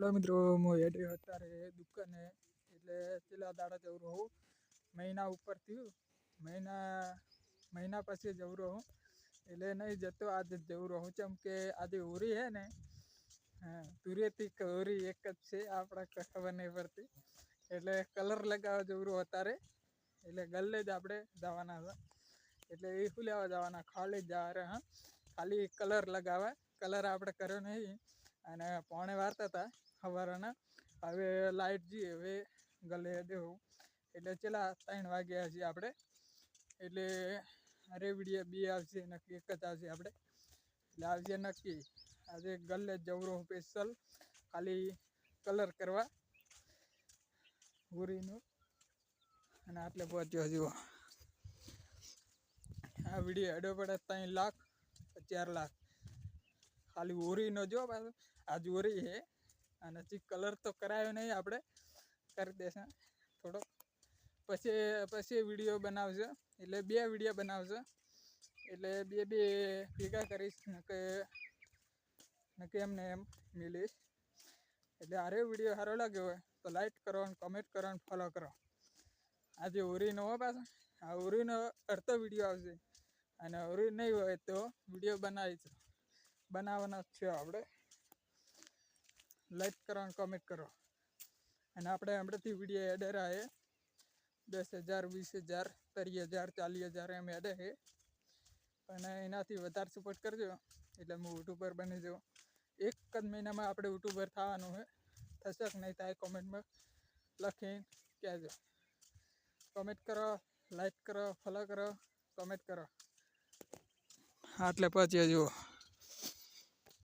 hello मित्रों मु एडे अत्यारे दुकाने એટલે છેલ્લા દાડા જવું રહું મહિના ઉપર થયું મહિના પછી જવું રહું એટલે નહીં જતો આજે જવું રહું કેમ કે આજે હોરી હે ને તુરેતી હોરી એક જ છે આપણા ખબર નહીં પડતી એટલે કલર લગાવવા જવું રહું અત્યારે એટલે ગલ્લે જ આપણે જવાના હતા એટલે એ શું લેવા જવાના ખાલી જવા રે હા ખાલી કલર લગાવવા કલર આપણે કર્યો નહીં અને પોણે વારતા હતા સવારના હવે લાઇટ જઈએ હવે ગલે દેવું એટલે ચેલા 3 વાગ્યા છે આપણે એટલે અરે વિડીયો બી આવશે નક્કી એક જ આવશે આપણે એટલે આવશે નક્કી આજે ગલે જવું રહું સ્પેશિયલ ખાલી કલર કરવા હોરીનું અને આટલે પહોંચ્યો જુઓ આ વિડીયો એડો પડે 3 લાખ 4 લાખ ખાલી હોરીનો જો પાછો આજ હોરી છે અને હજી કલર તો કરાયો નહીં આપણે કરી દેશે થોડો પછી વિડીયો બનાવશે એટલે 2 વિડીયો બનાવશે એટલે બે ભેગા કરીશ કે એમને એમ મિલીશ એટલે આરે વિડીયો સારો લાગ્યો હોય તો લાઈક કરો અને કમેન્ટ કરો અને ફોલો કરો આજે હોરીનો હોય પાછો આ હોરીનો અડધો વિડીયો આવશે અને હોરી નહીં હોય તો વિડીયો બનાવવાના છે આપણે લાઈક કરો અને કમેન્ટ કરો અને આપણે હમણાંથી વિડીયો એડે રહે 10,000 20,000 30,000 40,000 એમ એડે છે પણ એનાથી વધારે સપોર્ટ કરજો એટલે હું યુટ્યુબર બની જાઉં એક જ મહિનામાં આપણે યુટ્યુબર થવાનું છે થશે કે નહીં થાય કોમેન્ટમાં લખીને કહેજો કમેન્ટ કરો લાઈક કરો ફોલો કરો કમેન્ટ કરો આટલે પહોંચી જુઓ